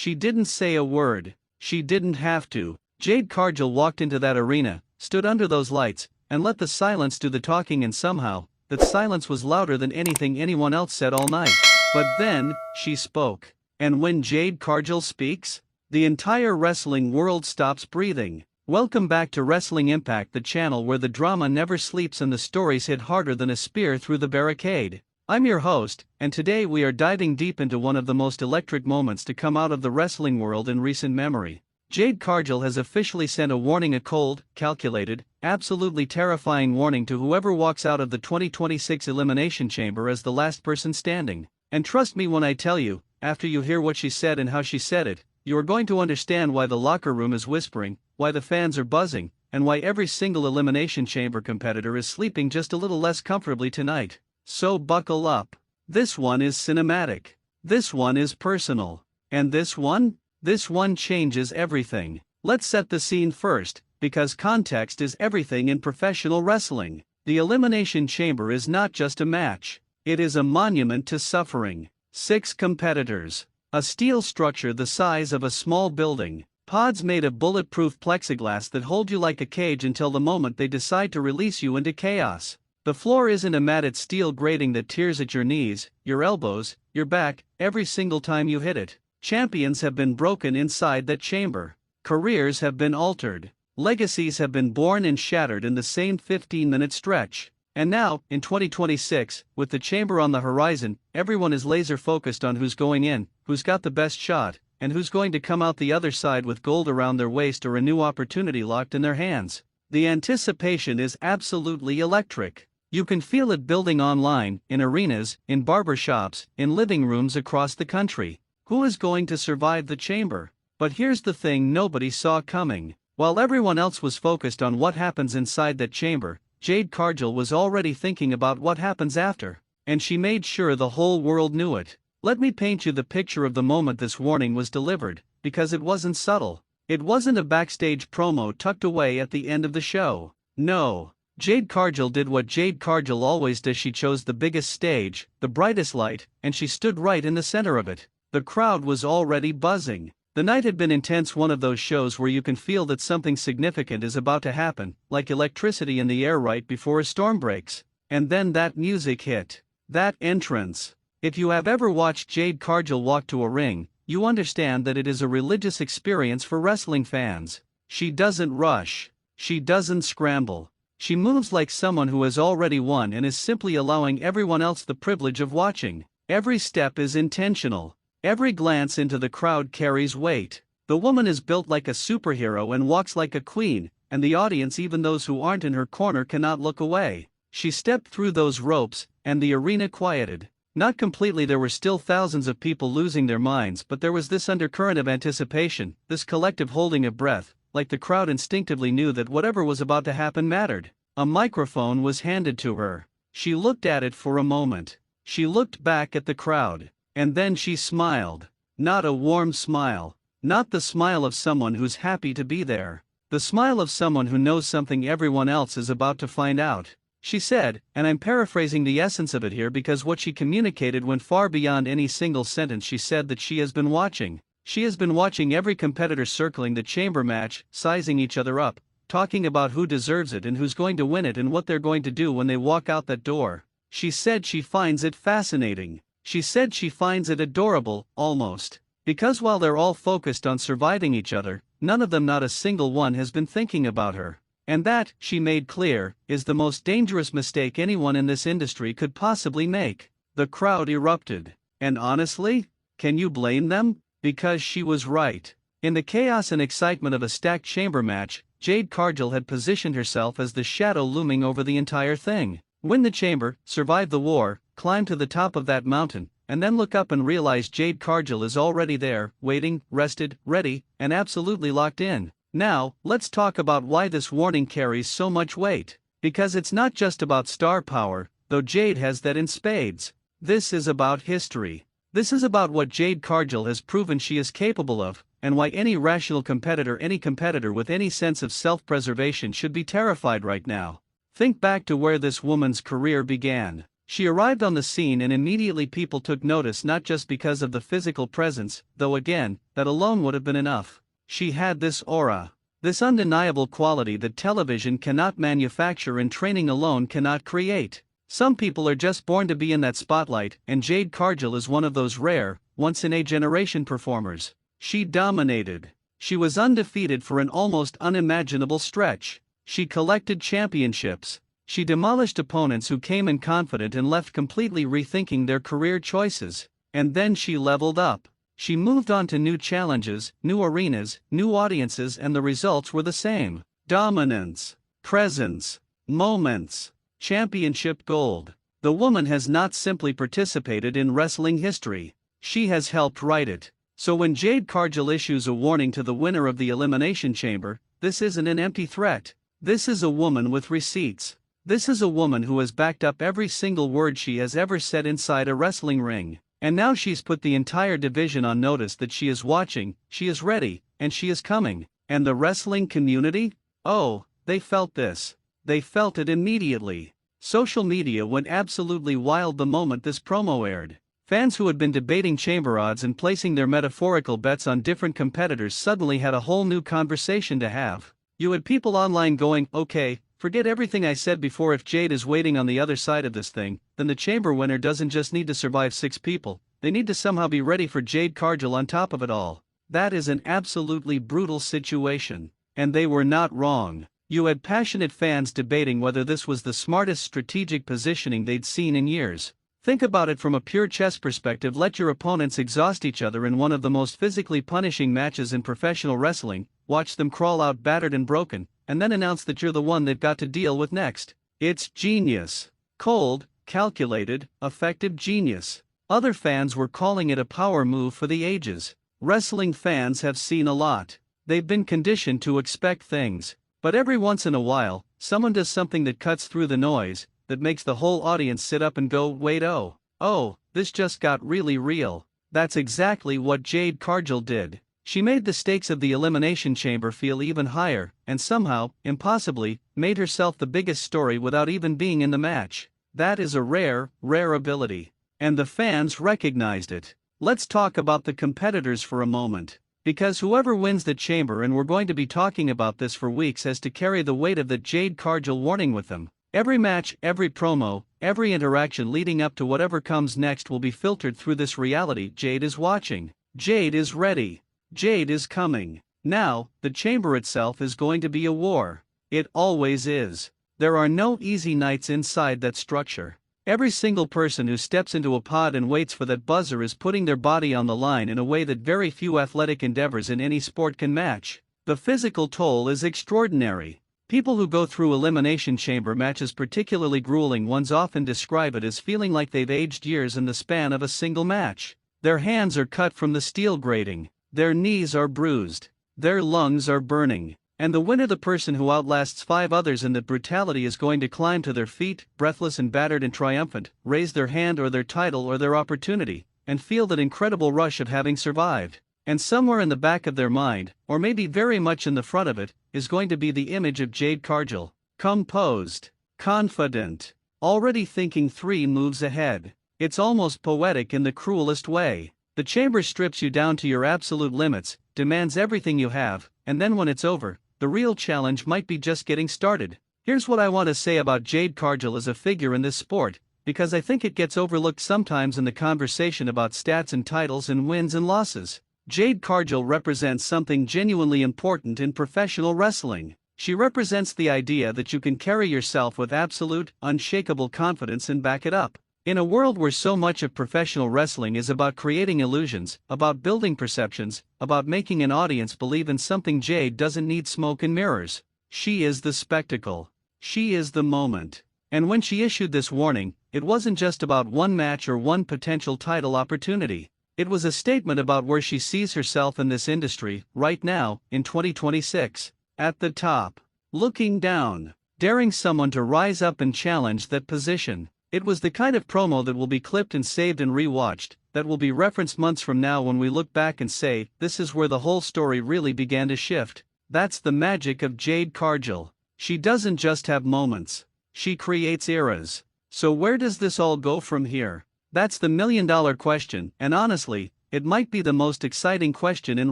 She didn't say a word. She didn't have to. Jade Cargill walked into that arena, stood under those lights, and let the silence do the talking, and somehow, that silence was louder than anything anyone else said all night. But then, she spoke. And when Jade Cargill speaks, the entire wrestling world stops breathing. Welcome back to Wrestling Impact, the channel where the drama never sleeps and the stories hit harder than a spear through the barricade. I'm your host, and today we are diving deep into one of the most electric moments to come out of the wrestling world in recent memory. Jade Cargill has officially sent a warning, a cold, calculated, absolutely terrifying warning to whoever walks out of the 2026 Elimination Chamber as the last person standing. And trust me when I tell you, after you hear what she said and how she said it, you are going to understand why the locker room is whispering, why the fans are buzzing, and why every single Elimination Chamber competitor is sleeping just a little less comfortably tonight. So buckle up. This one is cinematic. This one is personal. And this one? This one changes everything. Let's set the scene first, because context is everything in professional wrestling. The Elimination Chamber is not just a match. It is a monument to suffering. 6 competitors. A steel structure the size of a small building. Pods made of bulletproof plexiglass that hold you like a cage until the moment they decide to release you into chaos. The floor isn't a matted steel grating that tears at your knees, your elbows, your back, every single time you hit it. Champions have been broken inside that chamber. Careers have been altered. Legacies have been born and shattered in the same 15-minute stretch. And now, in 2026, with the chamber on the horizon, everyone is laser focused on who's going in, who's got the best shot, and who's going to come out the other side with gold around their waist or a new opportunity locked in their hands. The anticipation is absolutely electric. You can feel it building online, in arenas, in barbershops, in living rooms across the country. Who is going to survive the chamber? But here's the thing nobody saw coming. While everyone else was focused on what happens inside that chamber, Jade Cargill was already thinking about what happens after. And she made sure the whole world knew it. Let me paint you the picture of the moment this warning was delivered, because it wasn't subtle. It wasn't a backstage promo tucked away at the end of the show. No. Jade Cargill did what Jade Cargill always does. She chose the biggest stage, the brightest light, and she stood right in the center of it. The crowd was already buzzing. The night had been intense, one of those shows where you can feel that something significant is about to happen, like electricity in the air right before a storm breaks. And then that music hit. That entrance. If you have ever watched Jade Cargill walk to a ring, you understand that it is a religious experience for wrestling fans. She doesn't rush. She doesn't scramble. She moves like someone who has already won and is simply allowing everyone else the privilege of watching. Every step is intentional. Every glance into the crowd carries weight. The woman is built like a superhero and walks like a queen, and the audience, even those who aren't in her corner, cannot look away. She stepped through those ropes, and the arena quieted. Not completely, there were still thousands of people losing their minds, but there was this undercurrent of anticipation, this collective holding of breath, like the crowd instinctively knew that whatever was about to happen mattered. A microphone was handed to her. She looked at it for a moment. She looked back at the crowd. And then she smiled. Not a warm smile. Not the smile of someone who's happy to be there. The smile of someone who knows something everyone else is about to find out. She said, and I'm paraphrasing the essence of it here because what she communicated went far beyond any single sentence. She said that she has been watching. She has been watching every competitor circling the chamber match, sizing each other up, talking about who deserves it and who's going to win it and what they're going to do when they walk out that door. She said she finds it fascinating. She said she finds it adorable, almost. Because while they're all focused on surviving each other, none of them, not a single one, has been thinking about her. And that, she made clear, is the most dangerous mistake anyone in this industry could possibly make. The crowd erupted. And honestly, can you blame them? Because she was right. In the chaos and excitement of a stacked chamber match, Jade Cargill had positioned herself as the shadow looming over the entire thing. Win the chamber, survive the war, climb to the top of that mountain, and then look up and realize Jade Cargill is already there, waiting, rested, ready, and absolutely locked in. Now, let's talk about why this warning carries so much weight. Because it's not just about star power, though Jade has that in spades. This is about history. This is about what Jade Cargill has proven she is capable of, and why any rational competitor, any competitor with any sense of self-preservation should be terrified right now. Think back to where this woman's career began. She arrived on the scene and immediately people took notice, not just because of the physical presence, though again, that alone would have been enough. She had this aura. This undeniable quality that television cannot manufacture and training alone cannot create. Some people are just born to be in that spotlight, and Jade Cargill is one of those rare, once-in-a-generation performers. She dominated. She was undefeated for an almost unimaginable stretch. She collected championships. She demolished opponents who came in confident and left completely rethinking their career choices. And then she leveled up. She moved on to new challenges, new arenas, new audiences, and the results were the same. Dominance, presence, moments, championship gold. The woman has not simply participated in wrestling history. She has helped write it. So when Jade Cargill issues a warning to the winner of the Elimination Chamber, this isn't an empty threat. This is a woman with receipts. This is a woman who has backed up every single word she has ever said inside a wrestling ring. And now she's put the entire division on notice that she is watching, she is ready, and she is coming. And the wrestling community? Oh, they felt this. They felt it immediately. Social media went absolutely wild the moment this promo aired. Fans who had been debating chamber odds and placing their metaphorical bets on different competitors suddenly had a whole new conversation to have. You had people online going, okay, forget everything I said before. If Jade is waiting on the other side of this thing, then the chamber winner doesn't just need to survive 6 people, they need to somehow be ready for Jade Cargill on top of it all. That is an absolutely brutal situation. And they were not wrong. You had passionate fans debating whether this was the smartest strategic positioning they'd seen in years. Think about it from a pure chess perspective. Let your opponents exhaust each other in one of the most physically punishing matches in professional wrestling, watch them crawl out battered and broken, and then announce that you're the one they've got to deal with next. It's genius. Cold, calculated, effective genius. Other fans were calling it a power move for the ages. Wrestling fans have seen a lot. They've been conditioned to expect things. But every once in a while, someone does something that cuts through the noise, that makes the whole audience sit up and go, wait, oh, this just got really real. That's exactly what Jade Cargill did. She made the stakes of the Elimination Chamber feel even higher, and somehow, impossibly, made herself the biggest story without even being in the match. That is a rare, rare ability. And the fans recognized it. Let's talk about the competitors for a moment. Because whoever wins the chamber, and we're going to be talking about this for weeks, has to carry the weight of the Jade Cargill warning with them. Every match, every promo, every interaction leading up to whatever comes next will be filtered through this reality. Jade is watching. Jade is ready. Jade is coming. Now, the chamber itself is going to be a war. It always is. There are no easy nights inside that structure. Every single person who steps into a pod and waits for that buzzer is putting their body on the line in a way that very few athletic endeavors in any sport can match. The physical toll is extraordinary. People who go through Elimination Chamber matches, particularly grueling ones, often describe it as feeling like they've aged years in the span of a single match. Their hands are cut from the steel grating. Their knees are bruised. Their lungs are burning. And the winner, the person who outlasts 5 others in that brutality, is going to climb to their feet, breathless and battered and triumphant, raise their hand or their title or their opportunity, and feel that incredible rush of having survived. And somewhere in the back of their mind, or maybe very much in the front of it, is going to be the image of Jade Cargill. Composed, confident, already thinking 3 moves ahead. It's almost poetic in the cruelest way. The chamber strips you down to your absolute limits, demands everything you have, and then when it's over, the real challenge might be just getting started. Here's what I want to say about Jade Cargill as a figure in this sport, because I think it gets overlooked sometimes in the conversation about stats and titles and wins and losses. Jade Cargill represents something genuinely important in professional wrestling. She represents the idea that you can carry yourself with absolute, unshakable confidence and back it up. In a world where so much of professional wrestling is about creating illusions, about building perceptions, about making an audience believe in something, Jade doesn't need smoke and mirrors. She is the spectacle. She is the moment. And when she issued this warning, it wasn't just about one match or one potential title opportunity. It was a statement about where she sees herself in this industry, right now, in 2026. At the top. Looking down. Daring someone to rise up and challenge that position. It was the kind of promo that will be clipped and saved and re-watched, that will be referenced months from now when we look back and say, this is where the whole story really began to shift. That's the magic of Jade Cargill. She doesn't just have moments. She creates eras. So where does this all go from here? That's the million-dollar question, and honestly, it might be the most exciting question in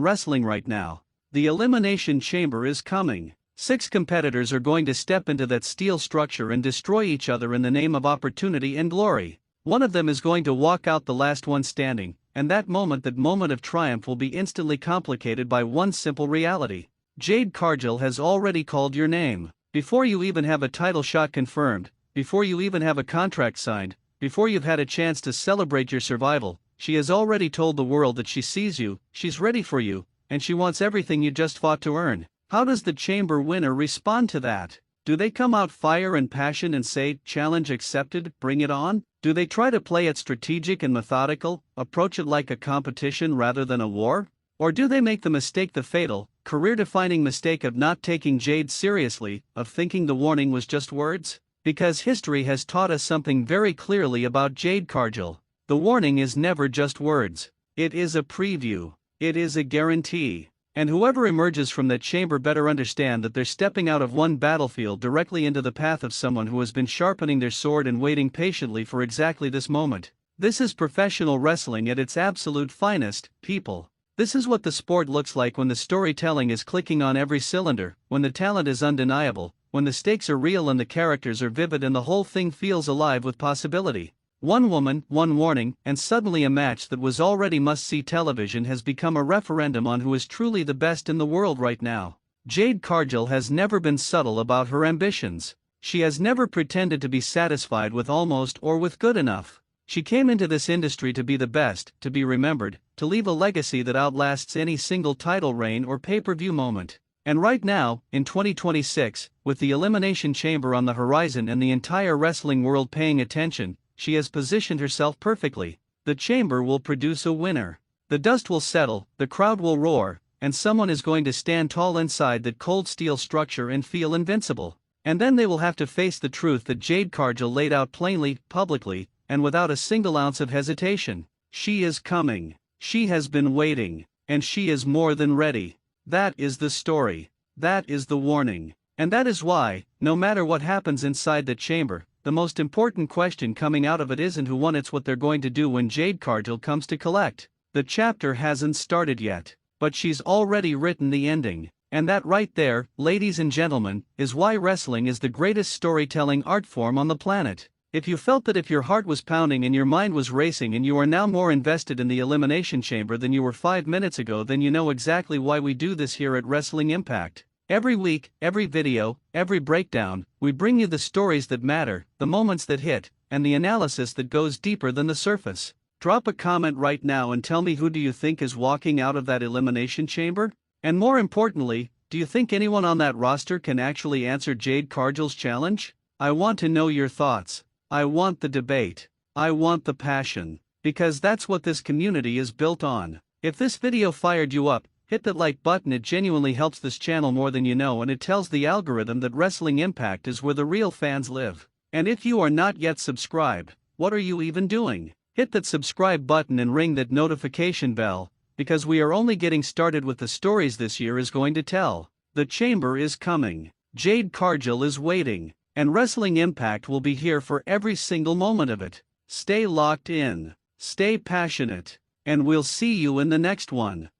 wrestling right now. The Elimination Chamber is coming. 6 competitors are going to step into that steel structure and destroy each other in the name of opportunity and glory. One of them is going to walk out the last one standing, and that moment of triumph will be instantly complicated by one simple reality. Jade Cargill has already called your name. Before you even have a title shot confirmed, before you even have a contract signed, before you've had a chance to celebrate your survival, she has already told the world that she sees you, she's ready for you, and she wants everything you just fought to earn. How does the Chamber winner respond to that? Do they come out fire and passion and say, "Challenge accepted, bring it on"? Do they try to play it strategic and methodical, approach it like a competition rather than a war? Or do they make the fatal, career-defining mistake of not taking Jade seriously, of thinking the warning was just words? Because history has taught us something very clearly about Jade Cargill. The warning is never just words. It is a preview. It is a guarantee. And whoever emerges from that chamber better understand that they're stepping out of one battlefield directly into the path of someone who has been sharpening their sword and waiting patiently for exactly this moment. This is professional wrestling at its absolute finest, people. This is what the sport looks like when the storytelling is clicking on every cylinder, when the talent is undeniable, when the stakes are real and the characters are vivid and the whole thing feels alive with possibility. One woman, one warning, and suddenly a match that was already must-see television has become a referendum on who is truly the best in the world right now. Jade Cargill has never been subtle about her ambitions. She has never pretended to be satisfied with almost or with good enough. She came into this industry to be the best, to be remembered, to leave a legacy that outlasts any single title reign or pay-per-view moment. And right now, in 2026, with the Elimination Chamber on the horizon and the entire wrestling world paying attention, she has positioned herself perfectly. The chamber will produce a winner. The dust will settle, the crowd will roar, and someone is going to stand tall inside that cold steel structure and feel invincible. And then they will have to face the truth that Jade Cargill laid out plainly, publicly, and without a single ounce of hesitation. She is coming. She has been waiting, and she is more than ready. That is the story. That is the warning. And that is why, no matter what happens inside the chamber, the most important question coming out of it isn't who won, it's what they're going to do when Jade Cargill comes to collect. The chapter hasn't started yet, but she's already written the ending. And that right there, ladies and gentlemen, is why wrestling is the greatest storytelling art form on the planet. If you felt that if your heart was pounding and your mind was racing and you are now more invested in the Elimination Chamber than you were 5 minutes ago, then you know exactly why we do this here at Wrestling Impact. Every week, every video, every breakdown, we bring you the stories that matter, the moments that hit, and the analysis that goes deeper than the surface. Drop a comment right now and tell me, who do you think is walking out of that Elimination Chamber? And more importantly, do you think anyone on that roster can actually answer Jade Cargill's challenge? I want to know your thoughts. I want the debate. I want the passion. Because that's what this community is built on. If this video fired you up, hit that like button. It genuinely helps this channel more than you know, and it tells the algorithm that Wrestling Impact is where the real fans live. And if you are not yet subscribed, what are you even doing? Hit that subscribe button and ring that notification bell, because we are only getting started with the stories this year is going to tell. The chamber is coming. Jade Cargill is waiting. And Wrestling Impact will be here for every single moment of it. Stay locked in. Stay passionate. And we'll see you in the next one.